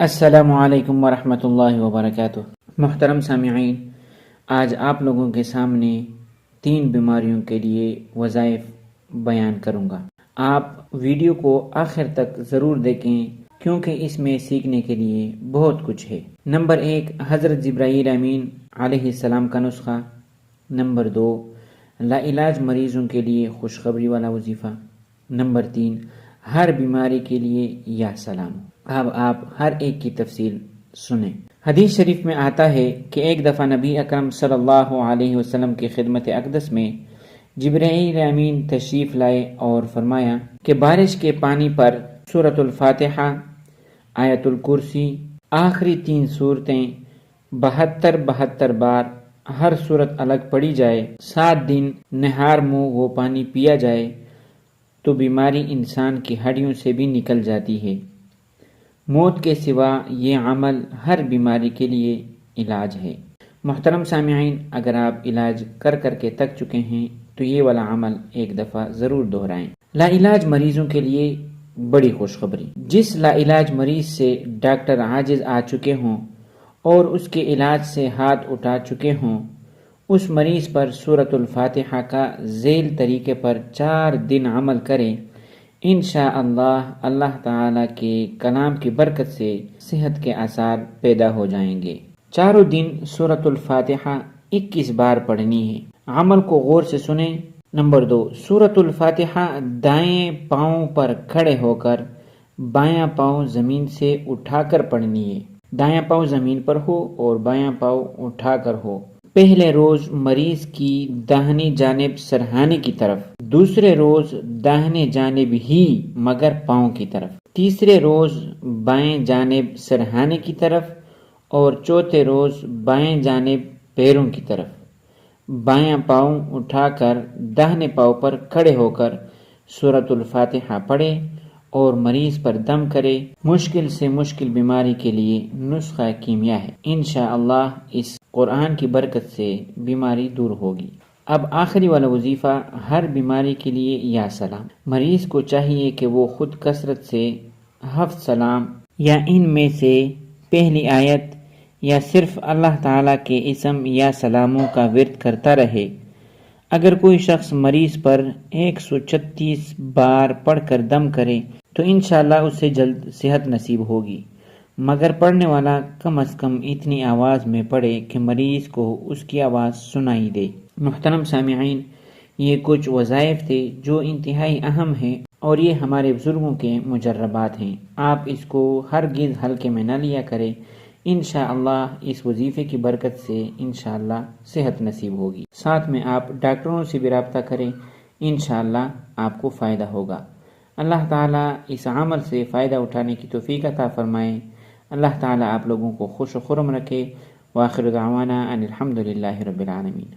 السلام علیکم ورحمۃ اللہ وبرکاتہ۔ محترم سامعین، آج آپ لوگوں کے سامنے 3 بیماریوں کے لیے وظائف بیان کروں گا۔ آپ ویڈیو کو آخر تک ضرور دیکھیں کیونکہ اس میں سیکھنے کے لیے بہت کچھ ہے۔ نمبر 1، حضرت جبرائیل امین علیہ السلام کا نسخہ۔ نمبر 2، لا علاج مریضوں کے لیے خوشخبری والا وظیفہ۔ نمبر 3، ہر بیماری کے لیے یا سلام۔ اب آپ ہر ایک کی تفصیل سنیں۔ حدیث شریف میں آتا ہے کہ ایک دفعہ نبی اکرم صلی اللہ علیہ وسلم کی خدمت اقدس میں جبرائیل امین تشریف لائے اور فرمایا کہ بارش کے پانی پر سورۃ الفاتحہ، آیت الکرسی، آخری 3 سورتیں 72 بار ہر سورت الگ پڑھی جائے، 7 دن نہار منہ وہ پانی پیا جائے تو بیماری انسان کی ہڈیوں سے بھی نکل جاتی ہے۔ موت کے سوا یہ عمل ہر بیماری کے لیے علاج ہے۔ محترم سامعین، اگر آپ علاج کر کے تک چکے ہیں تو یہ والا عمل ایک دفعہ ضرور دہرائیں۔ لا علاج مریضوں کے لیے بڑی خوشخبری۔ جس لا علاج مریض سے ڈاکٹر عاجز آ چکے ہوں اور اس کے علاج سے ہاتھ اٹھا چکے ہوں، اس مریض پر سورۃ الفاتحہ کا ذیل طریقے پر 4 دن عمل کریں، انشاءاللہ اللہ تعالیٰ کے کلام کی برکت سے صحت کے آثار پیدا ہو جائیں گے۔ 4 دن سورۃ الفاتحہ 21 بار پڑھنی ہے۔ عمل کو غور سے سنیں۔ نمبر 2، سورۃ الفاتحہ دائیں پاؤں پر کھڑے ہو کر بایاں پاؤں زمین سے اٹھا کر پڑھنی ہے۔ دایاں پاؤں زمین پر ہو اور بایاں پاؤں اٹھا کر ہو۔ پہلے روز مریض کی داہنی جانب سرہانے کی طرف، دوسرے روز داہنے جانب ہی مگر پاؤں کی طرف، تیسرے روز بائیں جانب سرہانے کی طرف اور چوتھے روز بائیں جانب پیروں کی طرف۔ بایاں پاؤں اٹھا کر داہنے پاؤں پر کھڑے ہو کر سورۃ الفاتحہ پڑھے اور مریض پر دم کرے۔ مشکل سے مشکل بیماری کے لیے نسخہ کیمیا ہے۔ انشاءاللہ اس قرآن کی برکت سے بیماری دور ہوگی۔ اب آخری والا وظیفہ ہر بیماری کے لیے یا سلام۔ مریض کو چاہیے کہ وہ خود کثرت سے 7 سلام یا ان میں سے پہلی آیت یا صرف اللہ تعالیٰ کے اسم یا سلاموں کا ورد کرتا رہے۔ اگر کوئی شخص مریض پر 136 بار پڑھ کر دم کرے تو انشاءاللہ اسے جلد صحت نصیب ہوگی، مگر پڑھنے والا کم از کم اتنی آواز میں پڑھے کہ مریض کو اس کی آواز سنائی دے۔ محترم سامعین، یہ کچھ وظائف تھے جو انتہائی اہم ہیں اور یہ ہمارے بزرگوں کے مجربات ہیں۔ آپ اس کو ہرگز ہلکے میں نہ لیا کریں۔ انشاءاللہ اس وظیفے کی برکت سے انشاءاللہ صحت نصیب ہوگی۔ ساتھ میں آپ ڈاکٹروں سے بھی رابطہ کریں، انشاءاللہ آپ کو فائدہ ہوگا۔ اللہ تعالیٰ اس عمل سے فائدہ اٹھانے کی توفیق عطا فرمائے۔ اللہ تعالیٰ آپ لوگوں کو خوش و خرم رکھے۔ وآخر دعوانا ان الحمدللہ رب العالمین۔